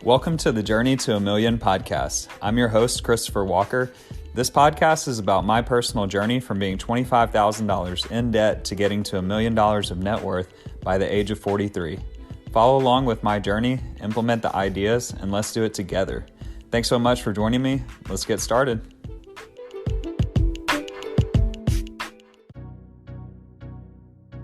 Welcome to the Journey to a Million podcast. I'm your host, Christopher Walker. This podcast is about my personal journey from being $25,000 in debt to getting to $1 million of net worth by the age of 43. Follow along with my journey, implement the ideas, and let's do it together. Thanks so much for joining me. Let's get started.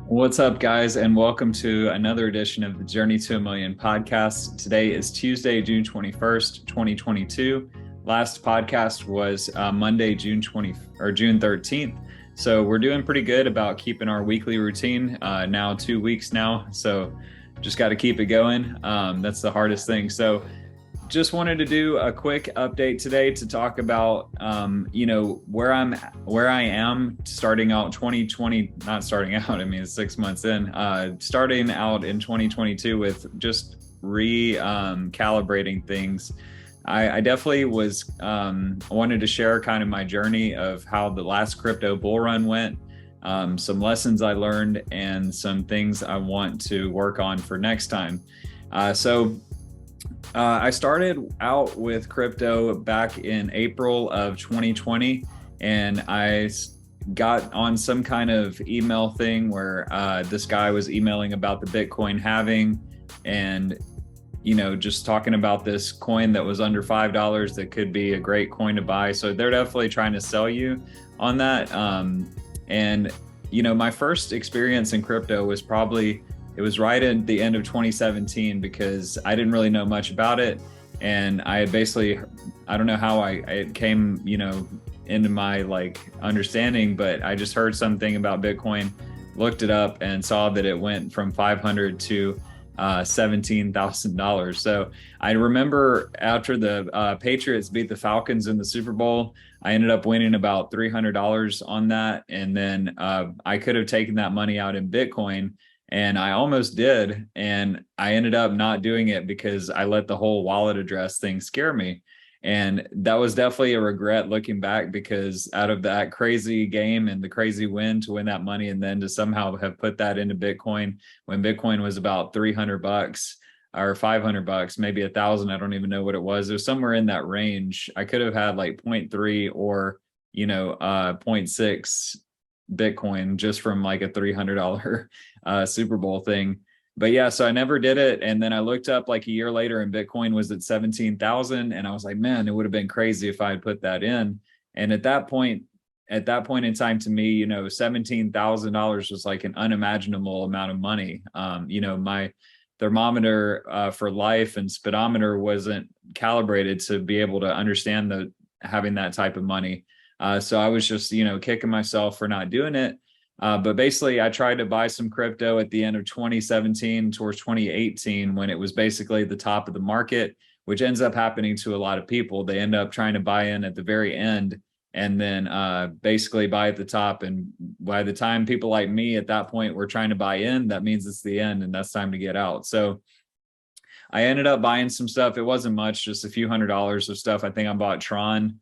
What's up, guys, and welcome to another edition of the Journey to a Million podcast. Today is Tuesday, June 21st, 2022. Last podcast was Monday, June 13th. So we're doing pretty good about keeping our weekly routine, now 2 weeks now. So just got to keep it going. That's the hardest thing. So just wanted to do a quick update today to talk about, where I am starting out 2020, not starting out, I mean, it's 6 months in, starting out in 2022 with just calibrating things. I definitely was, wanted to share kind of my journey of how the last crypto bull run went, some lessons I learned and some things I want to work on for next time. I started out with crypto back in April of 2020, and I got on some kind of email thing where this guy was emailing about the Bitcoin halving and, just talking about this coin that was under $5 that could be a great coin to buy. So they're definitely trying to sell you on that. My first experience in crypto was it was right at the end of 2017 because I didn't really know much about it. And I had basically, I don't know how it came, into my understanding, but I just heard something about Bitcoin, looked it up and saw that it went from $500 to $17,000. So I remember after the Patriots beat the Falcons in the Super Bowl, I ended up winning about $300 on that. And then I could have taken that money out in Bitcoin. And I almost did, and I ended up not doing it because I let the whole wallet address thing scare me. And that was definitely a regret looking back, because out of that crazy game and the crazy win to win that money and then to somehow have put that into Bitcoin when Bitcoin was about $300 or $500, maybe 1,000, I don't even know what it was. It was somewhere in that range. I could have had like 0.3 or, 0.6 Bitcoin just from like a $300 Super Bowl thing. But yeah, so I never did it. And then I looked up like a year later and Bitcoin was at 17,000. And I was like, man, it would have been crazy if I had put that in. And at that point in time, to me, $17,000 was like an unimaginable amount of money. My thermometer for life and speedometer wasn't calibrated to be able to understand having that type of money. So I was just, kicking myself for not doing it. But basically, I tried to buy some crypto at the end of 2017 towards 2018 when it was basically the top of the market, which ends up happening to a lot of people. They end up trying to buy in at the very end and then basically buy at the top. And by the time people like me at that point were trying to buy in, that means it's the end and that's time to get out. So I ended up buying some stuff. It wasn't much, just a few $100s of stuff. I think I bought Tron,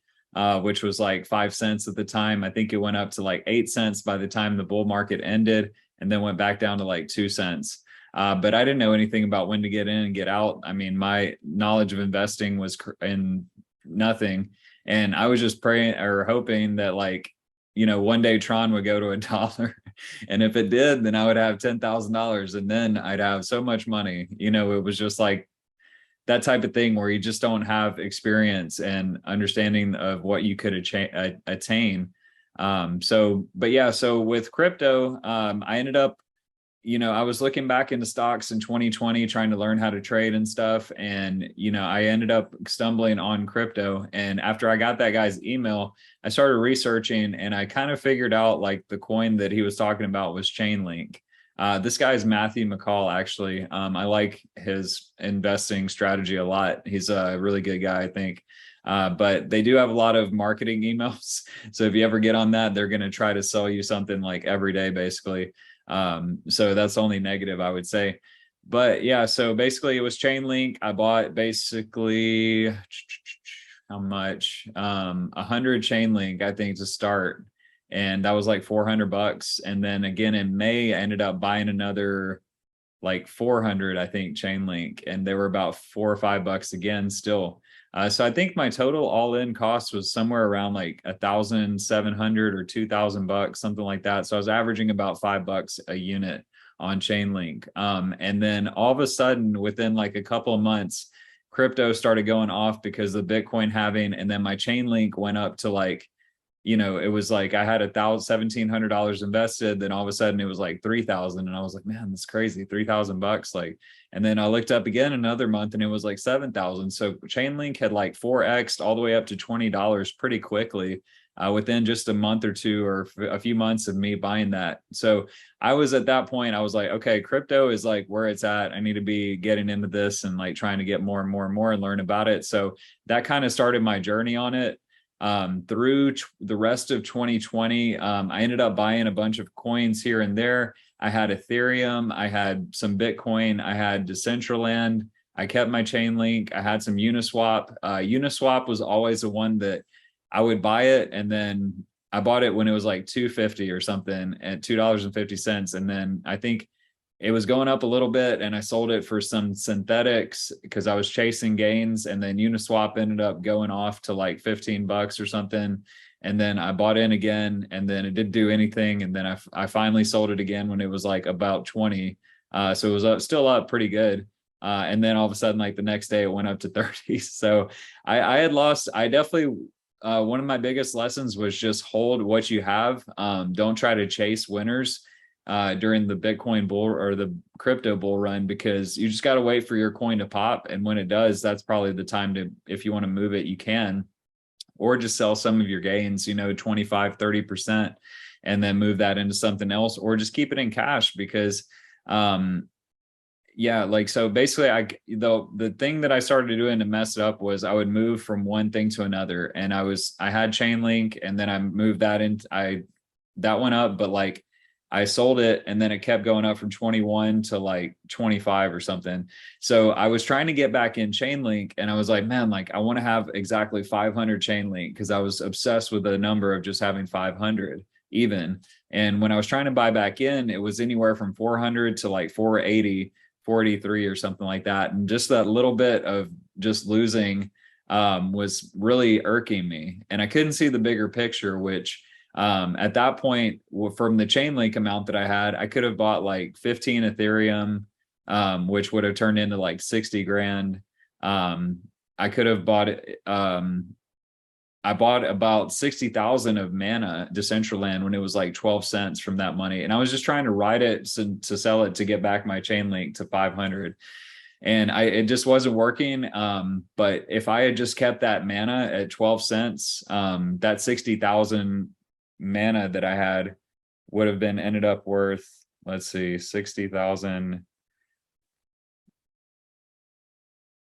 which was like 5 cents at the time. I think it went up to like 8 cents by the time the bull market ended and then went back down to like 2 cents. But I didn't know anything about when to get in and get out. I mean, my knowledge of investing was in nothing. And I was just praying or hoping that one day Tron would go to $1. And if it did, then I would have $10,000 and then I'd have so much money. It was just like that type of thing where you just don't have experience and understanding of what you could attain. So with crypto, I ended up, I was looking back into stocks in 2020, trying to learn how to trade and stuff. And, I ended up stumbling on crypto. And after I got that guy's email, I started researching and I kind of figured out like the coin that he was talking about was Chainlink. This guy is Matthew McCall, actually. I like his investing strategy a lot. He's a really good guy, I think. But they do have a lot of marketing emails. So if you ever get on that, they're going to try to sell you something like every day, basically. So that's the only negative, I would say. But yeah, so basically it was Chainlink. I bought basically, how much? 100 Chainlink, I think, to start. And that was like $400. And then again in May, I ended up buying another like 400, I think, chain link, and they were about $4 or $5 again still. So I think my total all in cost was somewhere around like 1,700 or $2,000, something like that. So I was averaging about $5 a unit on Chainlink. And then all of a sudden, within like a couple of months, crypto started going off because of Bitcoin halving, and then my Chainlink went up to like, it was like I had $1,700 invested. Then all of a sudden it was like 3,000. And I was like, man, that's crazy. $3,000. Like, and then I looked up again another month and it was like 7,000. So Chainlink had like 4X'd all the way up to $20 pretty quickly, within just a month or two, or a few months of me buying that. So I was at that point, I was like, okay, crypto is like where it's at. I need to be getting into this and like trying to get more and more and more and learn about it. So that kind of started my journey on it. Through the rest of 2020, I ended up buying a bunch of coins here and there. I had Ethereum, I had some Bitcoin, I had Decentraland, I kept my Chainlink, I had some Uniswap. Uniswap was always the one that I would buy it, and then I bought it when it was like 250 or something at $2.50. And then I think it was going up a little bit, and I sold it for some synthetics because I was chasing gains. And then Uniswap ended up going off to like $15 or something. And then I bought in again, and then it didn't do anything. And then I finally sold it again when it was like about 20. So it was still up pretty good. And then all of a sudden, like the next day, it went up to 30. So I had lost. I definitely, one of my biggest lessons was just hold what you have. Don't try to chase winners during the Bitcoin bull or the crypto bull run, because you just got to wait for your coin to pop. And when it does, that's probably the time to, if you want to move it, you can, or just sell some of your gains, 25, 30%, and then move that into something else, or just keep it in cash. Because, yeah, like, so basically the thing that I started doing to mess it up was I would move from one thing to another. And I had Chainlink, and then I moved that in. That went up, but like, I sold it, and then it kept going up from 21 to like 25 or something. So I was trying to get back in Chainlink, and I was like, man, like I want to have exactly 500 Chainlink, because I was obsessed with the number of just having 500 even. And when I was trying to buy back in, it was anywhere from 400 to like 480, 43 or something like that. And just that little bit of just losing was really irking me. And I couldn't see the bigger picture, which at that point, from the Chainlink amount that I had, I could have bought like 15 Ethereum, which would have turned into like 60 grand. I could have bought it. I bought about 60,000 of Mana Decentraland when it was like 12 cents from that money. And I was just trying to ride it to sell it to get back my Chainlink to 500. And it just wasn't working. But if I had just kept that Mana at 12 cents, that 60,000 Mana that I had would have been ended up worth, let's see, 60,000.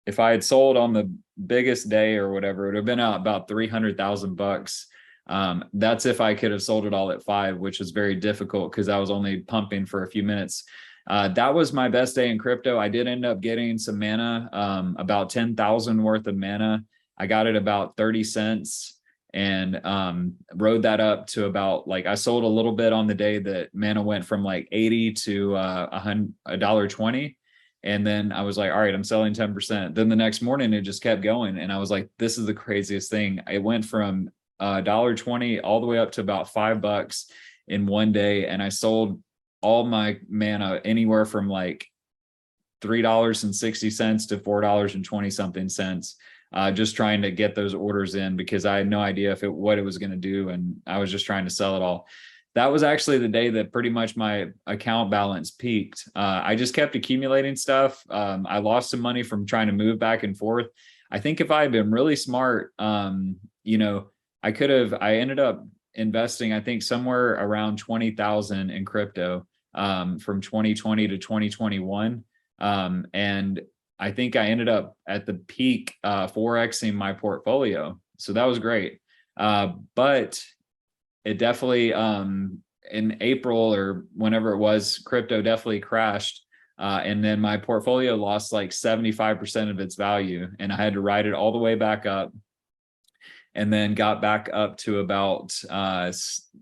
If I had sold on the biggest day or whatever, it would have been out about $300,000. That's if I could have sold it all at 5, which is very difficult because I was only pumping for a few minutes. That was my best day in crypto. I did end up getting some Mana, about 10,000 worth of Mana. I got it about 30 cents. And rode that up to about, like, I sold a little bit on the day that Mana went from like 80 to $1.20. And then I was like, all right, I'm selling 10%. Then the next morning it just kept going. And I was like, this is the craziest thing. It went from $1.20 all the way up to about $5 in one day. And I sold all my Mana anywhere from like $3.60 to $4.20 something cents. Just trying to get those orders in, because I had no idea what it was going to do. And I was just trying to sell it all. That was actually the day that pretty much my account balance peaked. I just kept accumulating stuff. I lost some money from trying to move back and forth. I think if I had been really smart, I ended up investing, I think somewhere around 20,000 in crypto, from 2020 to 2021. And I think I ended up at the peak 4xing my portfolio. So that was great. But it definitely, in April or whenever it was, crypto definitely crashed. And then my portfolio lost like 75% of its value. And I had to ride it all the way back up, and then got back up to about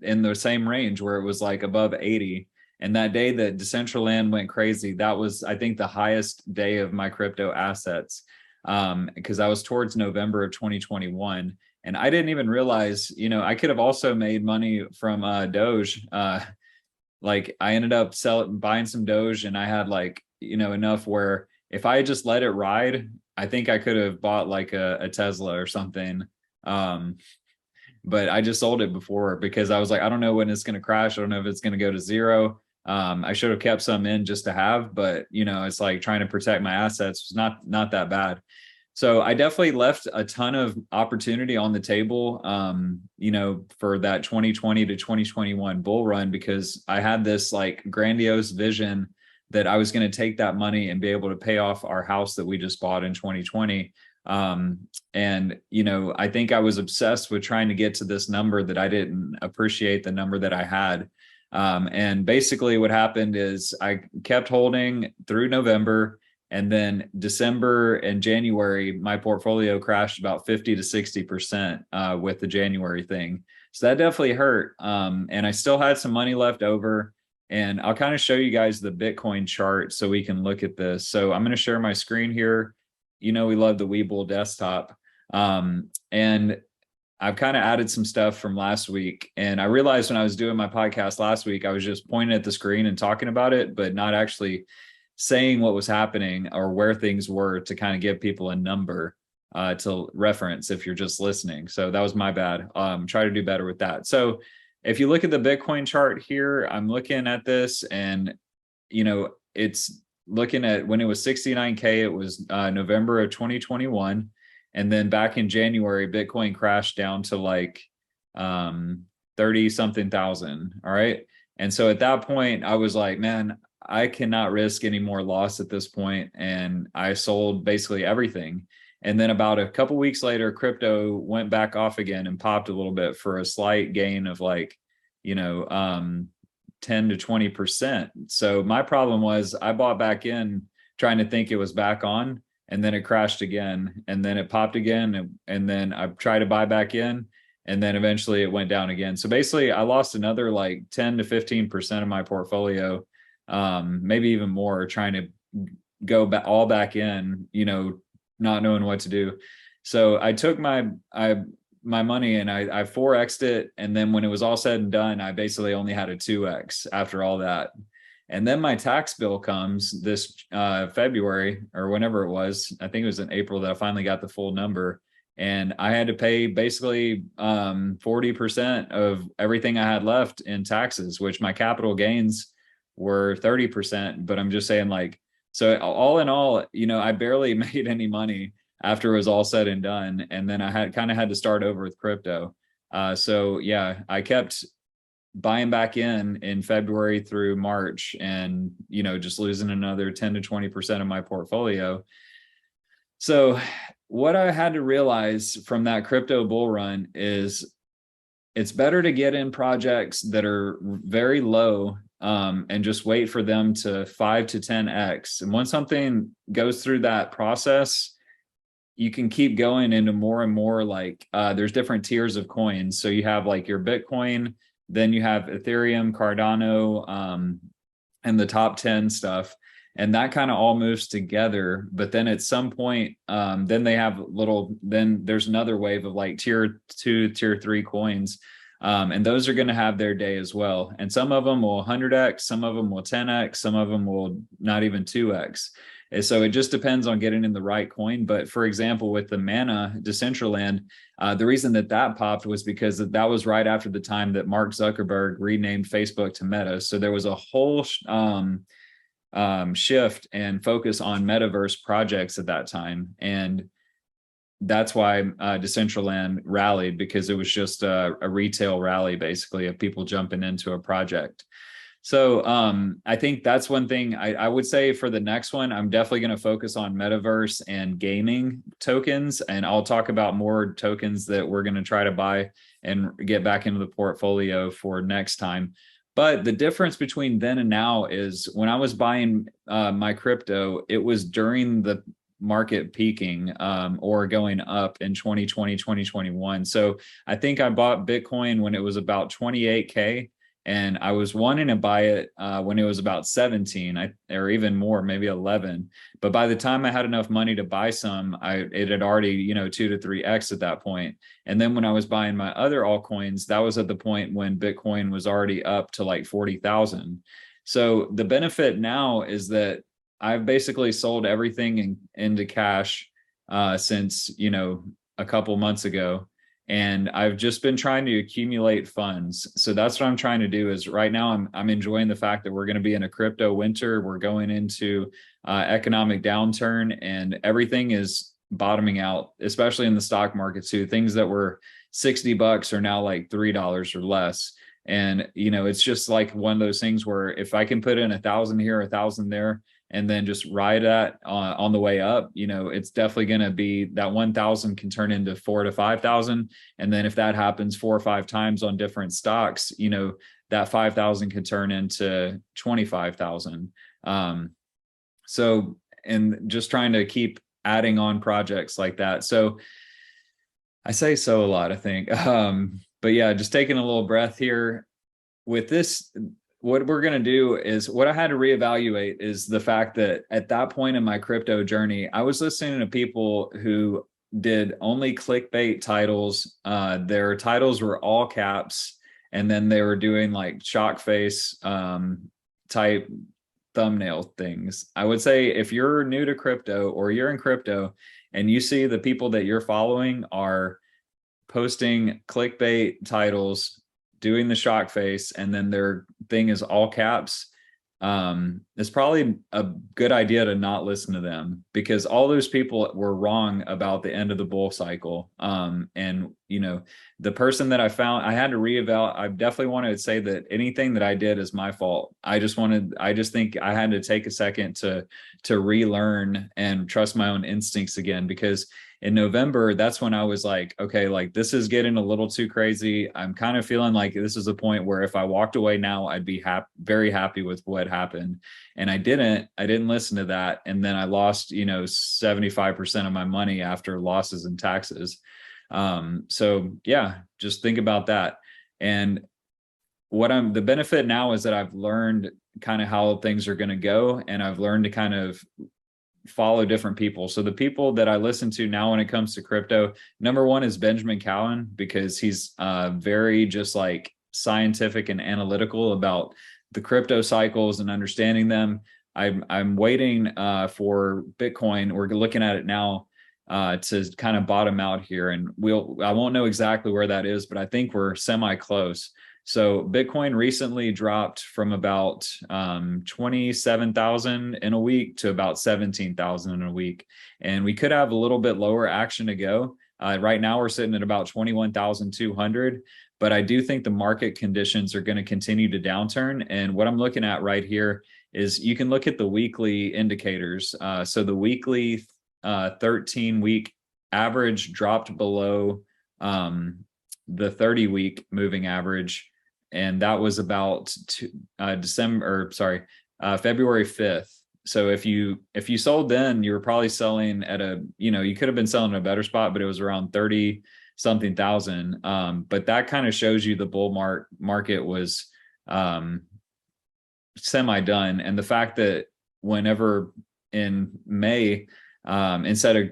in the same range where it was like above 80. And that day that Decentraland went crazy, that was, I think, the highest day of my crypto assets, because I was towards November of 2021. And I didn't even realize, I could have also made money from Doge. Like I ended up buying some Doge, and I had like, enough where if I just let it ride, I think I could have bought like a Tesla or something. But I just sold it before because I was like, I don't know when it's going to crash. I don't know if it's going to go to zero. I should have kept some in just to have, but it's like trying to protect my assets. It's not that bad. So I definitely left a ton of opportunity on the table, for that 2020 to 2021 bull run, because I had this like grandiose vision that I was going to take that money and be able to pay off our house that we just bought in 2020. And I think I was obsessed with trying to get to this number that I didn't appreciate the number that I had. And basically what happened is I kept holding through November, and then December and January, my portfolio crashed about 50 to 60% with the January thing. So that definitely hurt. And I still had some money left over. And I'll kind of show you guys the Bitcoin chart so we can look at this. So I'm going to share my screen here. We love the Webull desktop. And I've kind of added some stuff from last week. And I realized when I was doing my podcast last week, I was just pointing at the screen and talking about it, but not actually saying what was happening or where things were to kind of give people a number to reference if you're just listening. So that was my bad. Try to do better with that. So if you look at the Bitcoin chart here, I'm looking at this, and it's looking at when it was 69K, it was November of 2021. And then back in January, Bitcoin crashed down to like 30 something thousand. All right. And so at that point, I was like, man, I cannot risk any more loss at this point. And I sold basically everything. And then about a couple weeks later, crypto went back off again and popped a little bit for a slight gain of like, 10 to 20%. So my problem was I bought back in trying to think it was back on, and then it crashed again, and then it popped again. And then I tried to buy back in, and then eventually it went down again. So basically I lost another like 10 to 15% of my portfolio, maybe even more, trying to go all back in, not knowing what to do. So I took my money and I 4x'd it. And then when it was all said and done, I basically only had a 2x after all that. And then my tax bill comes this February or whenever it was. I think it was in April that I finally got the full number. And I had to pay basically 40% of everything I had left in taxes, which my capital gains were 30%. But I'm just saying, like, so all in all, I barely made any money after it was all said and done. And then I had to start over with crypto. So yeah, I kept buying back in February through March, and just losing another 10 to 20% of my portfolio. So what I had to realize from that crypto bull run is it's better to get in projects that are very low, and just wait for them to 5 to 10x. And once something goes through that process, you can keep going into more and more, like there's different tiers of coins. So you have like your Bitcoin, then you have Ethereum, Cardano, and the top 10 stuff. And that kind of all moves together. But then at some point, then there's another wave of like tier 2, tier 3 coins. And those are going to have their day as well. And some of them will 100x, some of them will 10x, some of them will not even 2x. And so it just depends on getting in the right coin. But for example, with the Mana Decentraland, the reason that popped was because that was right after the time that Mark Zuckerberg renamed Facebook to Meta. So there was a whole shift and focus on metaverse projects at that time. And that's why Decentraland rallied, because it was just a retail rally, basically, of people jumping into a project. So I think that's one thing I would say for the next one. I'm definitely going to focus on metaverse and gaming tokens, and I'll talk about more tokens that we're going to try to buy and get back into the portfolio for next time. But the difference between then and now is when I was buying my crypto, it was during the market peaking or going up in 2020, 2021. So I think I bought Bitcoin when it was about 28K. And I was wanting to buy it when it was about 17, or even more, maybe 11. But by the time I had enough money to buy some, it had already, 2 to 3x at that point. And then when I was buying my other altcoins, that was at the point when Bitcoin was already up to like 40,000. So the benefit now is that I've basically sold everything into cash since, a couple months ago. And I've just been trying to accumulate funds. So that's what I'm trying to do. Is right now I'm enjoying the fact that we're going to be in a crypto winter. We're going into economic downturn, and everything is bottoming out, especially in the stock market too. Things that were $60 are now like $3 or less. And it's just like one of those things where if I can put in 1,000 here, 1,000 there, and then just ride that on the way up, it's definitely going to be that 1,000 can turn into 4 to 5,000. And then if that happens 4 or 5 times on different stocks, that 5,000 can turn into 25,000. So, and just trying to keep adding on projects like that. So I say so a lot, I think. But yeah, just taking a little breath here with this. What we're going to do is, what I had to reevaluate is the fact that at that point in my crypto journey, I was listening to people who did only clickbait titles. Their titles were all caps. And then they were doing like shock face type thumbnail things. I would say if you're new to crypto or you're in crypto and you see the people that you're following are posting clickbait titles, doing the shock face, and then their thing is all caps, it's probably a good idea to not listen to them, because all those people were wrong about the end of the bull cycle. And the person that I found, I had to reevaluate. I definitely want to say that anything that I did is my fault. I just think I had to take a second to relearn and trust my own instincts again, because in November, that's when I was like, okay, like this is getting a little too crazy. I'm kind of feeling like this is a point where if I walked away now, I'd be very happy with what happened. And I didn't listen to that. And then I lost, 75% of my money after losses and taxes. So yeah, just think about that. And the benefit now is that I've learned kind of how things are going to go. And I've learned to kind of follow different people. So the people that I listen to now when it comes to crypto, number one is Benjamin Cowan, because he's very just like scientific and analytical about the crypto cycles and understanding them. I'm waiting for Bitcoin. We're looking at it now to kind of bottom out here, and I won't know exactly where that is, but I think we're semi close. So Bitcoin recently dropped from about 27,000 in a week to about 17,000 in a week. And we could have a little bit lower action to go. Right now we're sitting at about 21,200, but I do think the market conditions are going to continue to downturn. And what I'm looking at right here is you can look at the weekly indicators. So the weekly 13-week average dropped below the 30-week moving average. And that was about February 5th. So if you sold then, you were probably selling at you could have been selling at a better spot, but it was around 30 something thousand. But that kind of shows you the bull market was semi done. And the fact that whenever in May, instead of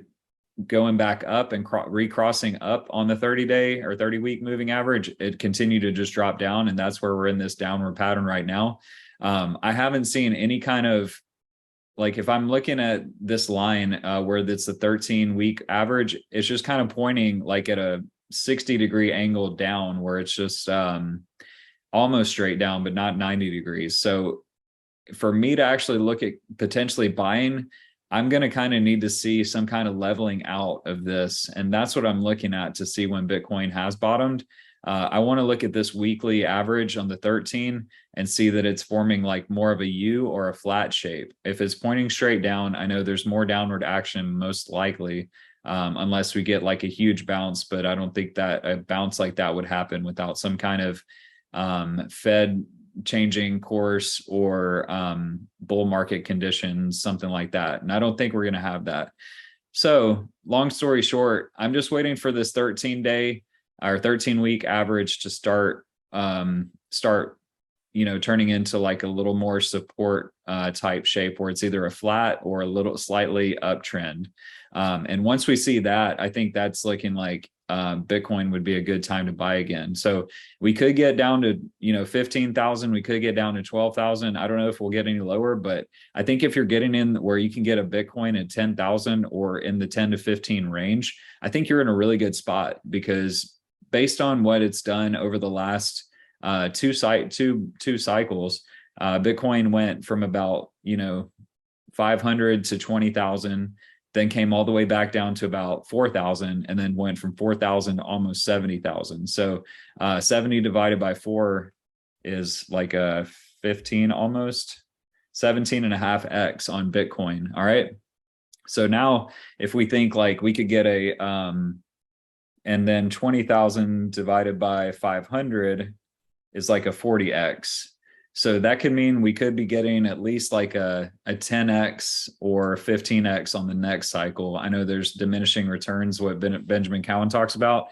going back up and recrossing up on the 30-day or 30-week moving average, it continued to just drop down. And that's where we're in this downward pattern right now. I haven't seen any kind of, like, if I'm looking at this line where it's the 13-week average, it's just kind of pointing like at a 60-degree angle down, where it's just almost straight down, but not 90 degrees. So for me to actually look at potentially buying, I'm going to kind of need to see some kind of leveling out of this. And that's what I'm looking at to see when Bitcoin has bottomed. I want to look at this weekly average on the 13 and see that it's forming like more of a U or a flat shape. If it's pointing straight down, I know there's more downward action most likely, unless we get like a huge bounce. But I don't think that a bounce like that would happen without some kind of Fed changing course or bull market conditions, something like that. And I don't think we're going to have that. So long story short, I'm just waiting for this 13-day or 13-week average to start turning into like a little more support type shape where it's either a flat or a little slightly uptrend. And once we see that, I think that's looking like Bitcoin would be a good time to buy again. So we could get down to 15,000. We could get down to 12,000. I don't know if we'll get any lower, but I think if you're getting in where you can get a Bitcoin at 10,000 or in the 10 to 15 range, I think you're in a really good spot, because based on what it's done over the last two cycles, Bitcoin went from about 500 to 20,000, then came all the way back down to about 4,000, and then went from 4,000 to almost 70,000. So 70 divided by 4 is like a 15, almost 17 and a half X on Bitcoin. All right. So now if we think like we could get a, and then 20,000 divided by 500 is like a 40X. So that could mean we could be getting at least like a 10X or 15X on the next cycle. I know there's diminishing returns, what Benjamin Cowan talks about.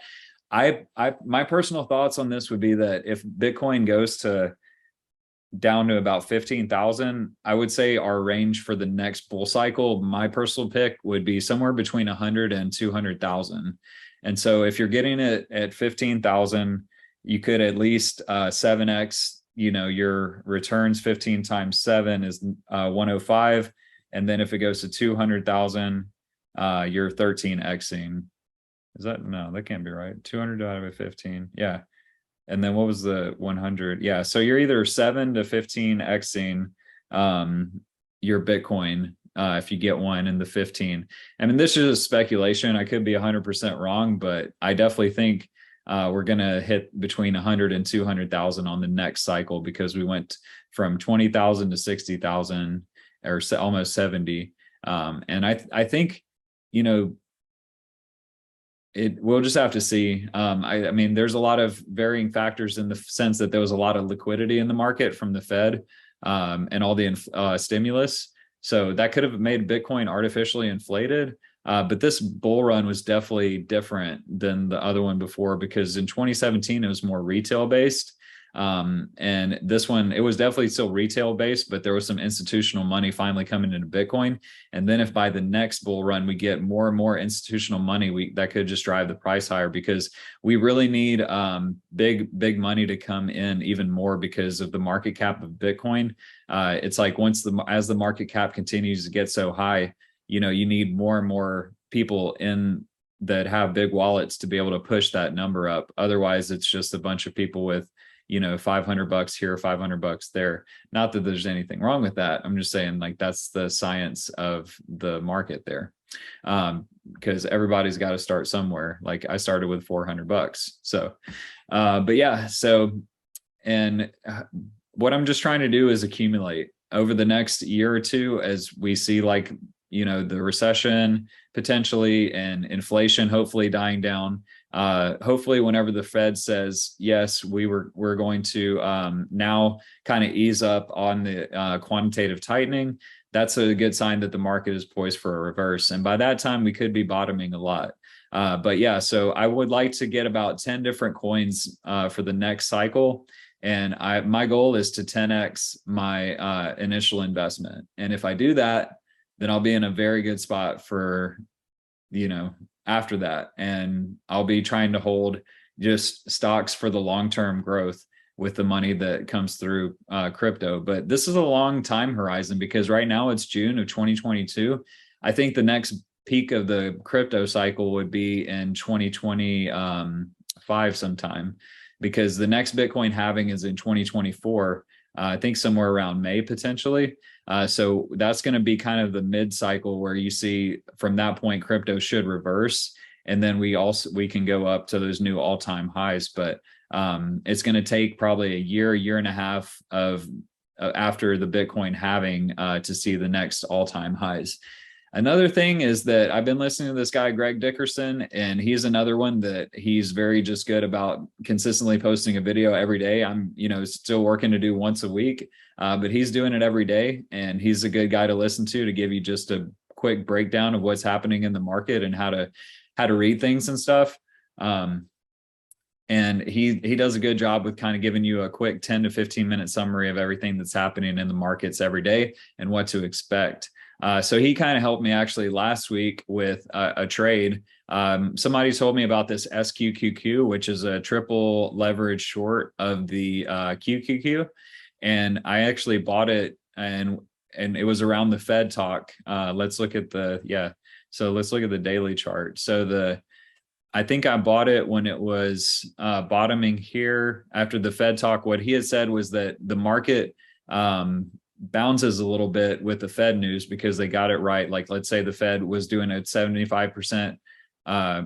My personal thoughts on this would be that if Bitcoin goes to down to about 15,000, I would say our range for the next bull cycle, my personal pick would be somewhere between 100 and 200,000. And so if you're getting it at 15,000, you could at least 7X, your returns. 15 times 7 is 105. And then if it goes to 200,000, you're 13Xing. Is that, no, that can't be right. 200 divided by 15. Yeah. And then what was the 100? Yeah. So you're either 7 to 15Xing your Bitcoin if you get one in the 15. I mean, this is speculation. I could be 100% wrong, but I definitely think we're going to hit between 100 and 200,000 on the next cycle, because we went from 20,000 to 60,000 or almost 70. And I think, we'll just have to see. I mean, there's a lot of varying factors in the sense that there was a lot of liquidity in the market from the Fed and all the stimulus. So that could have made Bitcoin artificially inflated. But this bull run was definitely different than the other one before, because in 2017, it was more retail based. And this one, it was definitely still retail based, but there was some institutional money finally coming into Bitcoin. And then if by the next bull run, we get more and more institutional money, that could just drive the price higher, because we really need big money to come in even more because of the market cap of Bitcoin. It's like as the market cap continues to get so high, you need more and more people in that have big wallets to be able to push that number up. Otherwise, it's just a bunch of people with $500 here, $500 there. Not that there's anything wrong with that. I'm just saying, like, that's the science of the market there. Because everybody's got to start somewhere. Like I started with $400. So, but yeah, and what I'm just trying to do is accumulate over the next year or two, as we see like, the recession potentially and inflation hopefully dying down. Hopefully whenever the Fed says, yes, we're going to now kind of ease up on the quantitative tightening, that's a good sign that the market is poised for a reverse. And by that time, we could be bottoming a lot. But yeah, so I would like to get about 10 different coins for the next cycle. And my goal is to 10X my initial investment. And if I do that, then I'll be in a very good spot for, after that. And I'll be trying to hold just stocks for the long-term growth with the money that comes through crypto. But this is a long time horizon, because right now it's June of 2022. I think the next peak of the crypto cycle would be in 2025 sometime, because the next Bitcoin halving is in 2024. I think somewhere around May potentially. So that's going to be kind of the mid cycle where you see from that point, crypto should reverse. And then we can go up to those new all-time highs. But it's going to take probably a year and a half of after the Bitcoin halving to see the next all-time highs. Another thing is that I've been listening to this guy, Greg Dickerson, and he's another one that he's very just good about consistently posting a video every day. I'm, still working to do once a week, but he's doing it every day. And he's a good guy to listen to give you just a quick breakdown of what's happening in the market and how to read things and stuff. and he does a good job with kind of giving you a quick 10 to 15-minute summary of everything that's happening in the markets every day and what to expect. So he kind of helped me actually last week with a trade. Somebody told me about this SQQQ, which is a triple leverage short of the QQQ, and I actually bought it, and it was around the Fed talk. Let's look at the So let's look at the daily chart. So I think I bought it when it was bottoming here after the Fed talk. What he had said was that the market bounces a little bit with the Fed news because they got it right. Like, let's say the Fed was doing a 75%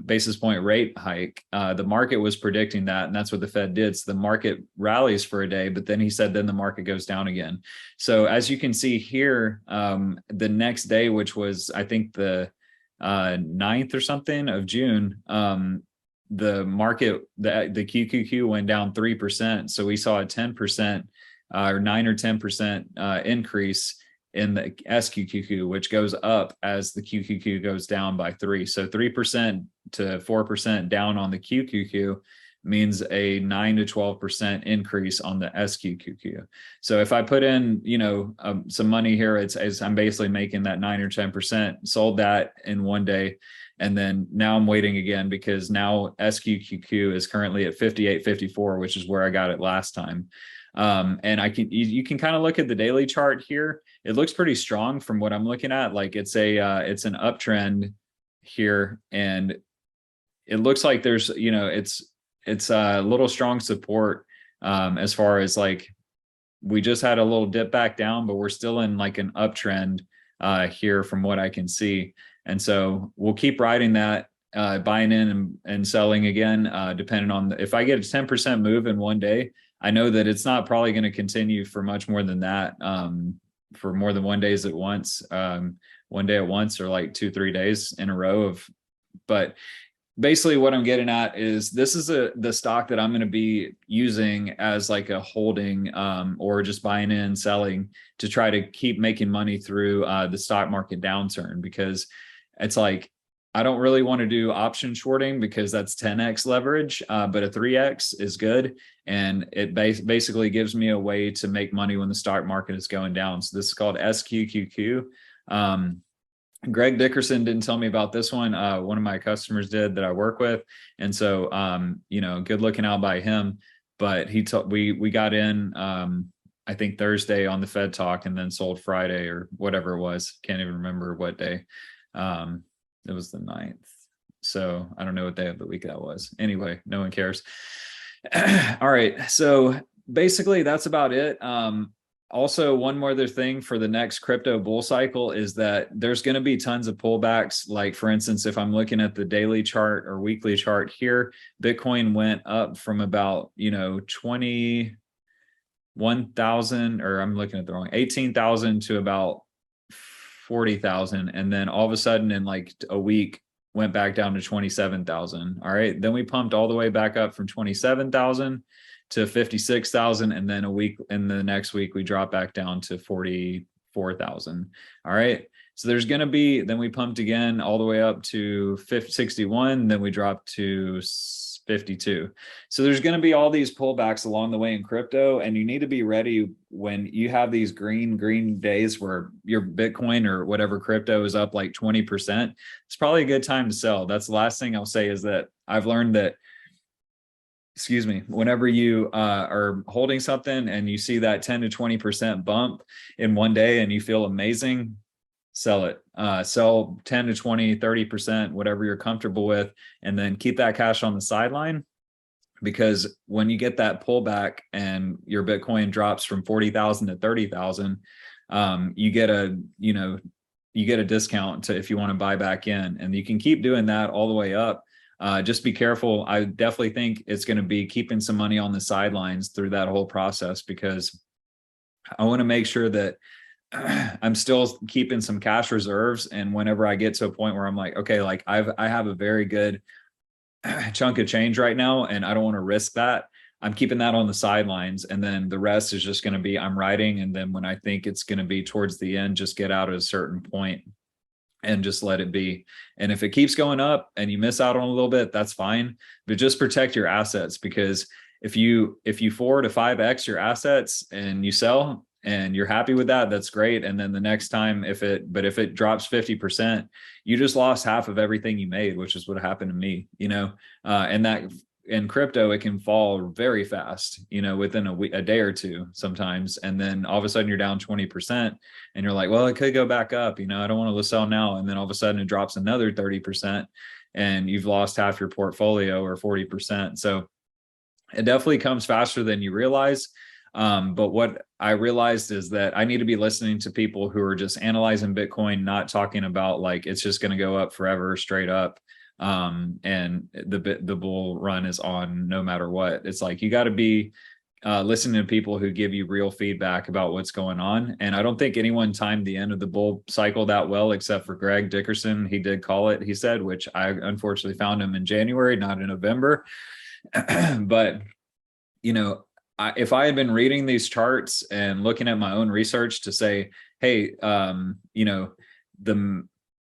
basis point rate hike. The market was predicting that, and that's what the Fed did. So the market rallies for a day, but then he said then the market goes down again. So as you can see here, the next day, which was I think the 9th or something of June, the market, the QQQ went down 3%. So we saw a 10% or 9 or 10% increase in the SQQQ, which goes up as the QQQ goes down by 3. So 3% to 4% down on the QQQ means a 9 to 12% increase on the SQQQ. So if I put in, some money here, it's I'm basically making that 9 or 10%, sold that in one day. And then now I'm waiting again because now SQQQ is currently at 58.54, which is where I got it last time. And you can kind of look at the daily chart here. It looks pretty strong from what I'm looking at. Like it's an uptrend here, and it looks like there's, it's a little strong support as far as like we just had a little dip back down, but we're still in like an uptrend here from what I can see. And so we'll keep riding that, buying in and selling again, depending on if I get a 10% move in one day, I know that it's not probably going to continue for much more than that, for more than one day at once, or like 2-3 days in a row but basically what I'm getting at is this is the stock that I'm going to be using as like a holding, or just buying in, selling to try to keep making money through the stock market downturn, because it's like, I don't really want to do option shorting because that's 10x leverage, but a 3x is good. And it basically gives me a way to make money when the stock market is going down. So this is called SQQQ. Greg Dickerson didn't tell me about this one. One of my customers did that I work with. And so, good looking out by him. But we got in, I think Thursday on the Fed talk, and then sold Friday or whatever it was. Can't even remember what day. It was the 9th. So I don't know what day of the week that was. Anyway, no one cares. All right. So basically that's about it. Also, one more other thing for the next crypto bull cycle is that there's going to be tons of pullbacks. Like for instance, if I'm looking at the daily chart or weekly chart here, Bitcoin went up from about, 21,000, or I'm looking at the wrong, 18,000 to about 40,000. And then all of a sudden in like a week went back down to 27,000. All right. Then we pumped all the way back up from 27,000 to 56,000. And then the next week we dropped back down to 44,000. All right. So there's going to be, then we pumped again all the way up to 61. Then we dropped to 52. So there's going to be all these pullbacks along the way in crypto, and you need to be ready when you have these green days where your Bitcoin or whatever crypto is up like 20%. It's probably a good time to sell. That's the last thing I'll say is that I've learned that, whenever you are holding something and you see that 10 to 20% bump in one day and you feel amazing, sell it. Sell 10 to 20, 30%, whatever you're comfortable with, and then keep that cash on the sideline. Because when you get that pullback and your Bitcoin drops from 40,000 to 30,000, you get a discount to if you want to buy back in, and you can keep doing that all the way up. Just be careful. I definitely think it's going to be keeping some money on the sidelines through that whole process, because I want to make sure that I'm still keeping some cash reserves. And whenever I get to a point where I'm like, okay, like I have a very good chunk of change right now, and I don't want to risk that, I'm keeping that on the sidelines. And then the rest is just going to be, I'm riding. And then when I think it's going to be towards the end, just get out at a certain point. and just let it be. And if it keeps going up and you miss out on a little bit, that's fine, but just protect your assets, because if you 4 to 5x your assets and you sell and you're happy with that, that's great. And then the next time, if it drops 50%, you just lost half of everything you made, which is what happened to me, and that in crypto, it can fall very fast, within a day or two sometimes. And then all of a sudden you're down 20% and you're like, well, it could go back up. I don't want to sell now. And then all of a sudden it drops another 30% and you've lost half your portfolio or 40%. So it definitely comes faster than you realize. But what I realized is that I need to be listening to people who are just analyzing Bitcoin, not talking about like it's just going to go up forever straight up. And the bull run is on no matter what. It's like you got to be listening to people who give you real feedback about what's going on. And I don't think anyone timed the end of the bull cycle that well, except for Greg Dickerson. He did call it, he said, which I unfortunately found him in January, not in November. But if I had been reading these charts and looking at my own research to say, hey,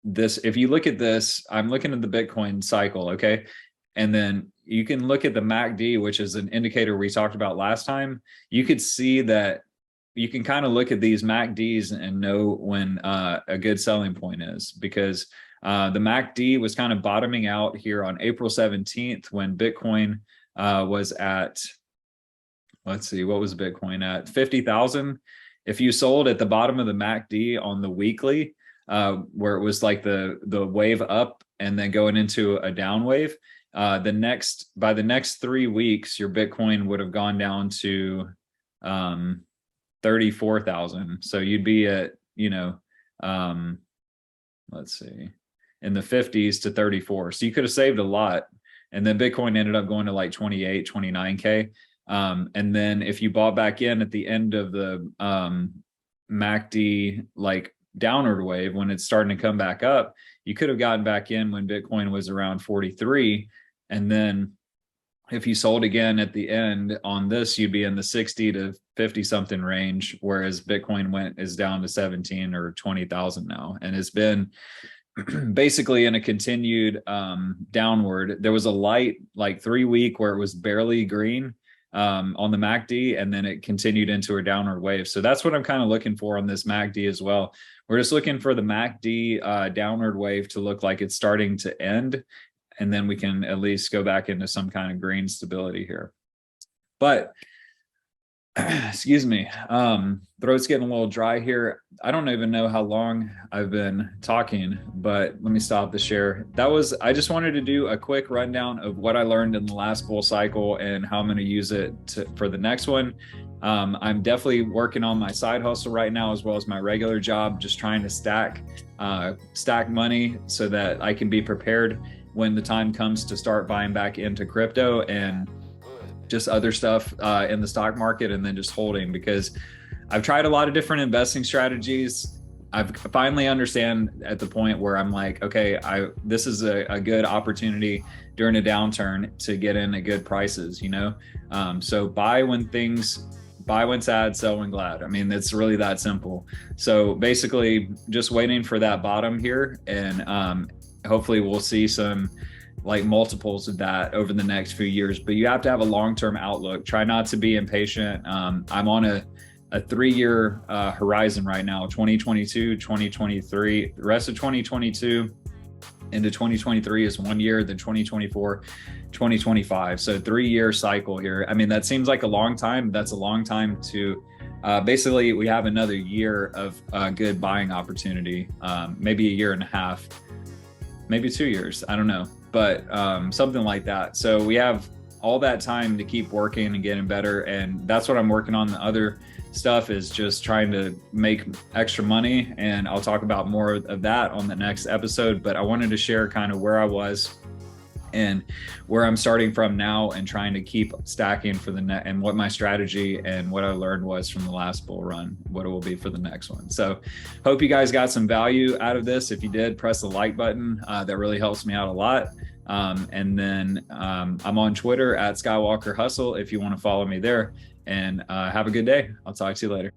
if you look at this, I'm looking at the Bitcoin cycle, okay? And then you can look at the MACD, which is an indicator we talked about last time. You could see that you can kind of look at these MACDs and know when a good selling point is, because the MACD was kind of bottoming out here on April 17th when Bitcoin was at, let's see, what was Bitcoin at? 50,000. If you sold at the bottom of the MACD on the weekly, where it was like the wave up and then going into a down wave, by the next 3 weeks, your Bitcoin would have gone down to 34,000. So you'd be at, let's see, in the 50s to 34. So you could have saved a lot. And then Bitcoin ended up going to like 28, 29K. And then if you bought back in at the end of the MACD, like downward wave, when it's starting to come back up, you could have gotten back in when Bitcoin was around 43. And then if you sold again at the end on this, you'd be in the 60 to 50 something range, whereas Bitcoin is down to 17 or 20,000 now. And it's been basically in a continued downward. There was a light like 3 week where it was barely green on the MACD, and then it continued into a downward wave. So that's what I'm kind of looking for on this MACD as well. We're just looking for the MACD downward wave to look like it's starting to end, and then we can at least go back into some kind of green stability here. But excuse me, throat's getting a little dry here. I don't even know how long I've been talking, but let me stop the share. I just wanted to do a quick rundown of what I learned in the last bull cycle and how I'm going to use it for the next one. I'm definitely working on my side hustle right now, as well as my regular job, just trying to stack money so that I can be prepared when the time comes to start buying back into crypto and just other stuff in the stock market, and then just holding, because I've tried a lot of different investing strategies. I've finally understand at the point where I'm like, okay, this is a good opportunity during a downturn to get in at good prices, so buy when sad, sell when glad. I mean, it's really that simple. So basically just waiting for that bottom here, and hopefully we'll see some like multiples of that over the next few years. But you have to have a long-term outlook. Try not to be impatient. I'm on a 3-year horizon right now, 2022, 2023, the rest of 2022 into 2023 is 1 year, then 2024, 2025. So 3-year cycle here. I mean, that seems like a long time. That's a long time to basically we have another year of good buying opportunity, maybe a year and a half, maybe 2 years. I don't know. But something like that. So we have all that time to keep working and getting better. And that's what I'm working on. The other stuff is just trying to make extra money. And I'll talk about more of that on the next episode. But I wanted to share kind of where I was and where I'm starting from now, and trying to keep stacking for the net, and what my strategy and what I learned was from the last bull run, what it will be for the next one. So hope you guys got some value out of this. If you did, press the like button. That really helps me out a lot. And then I'm on Twitter at Skywalker Hustle if you want to follow me there, and have a good day. I'll talk to you later.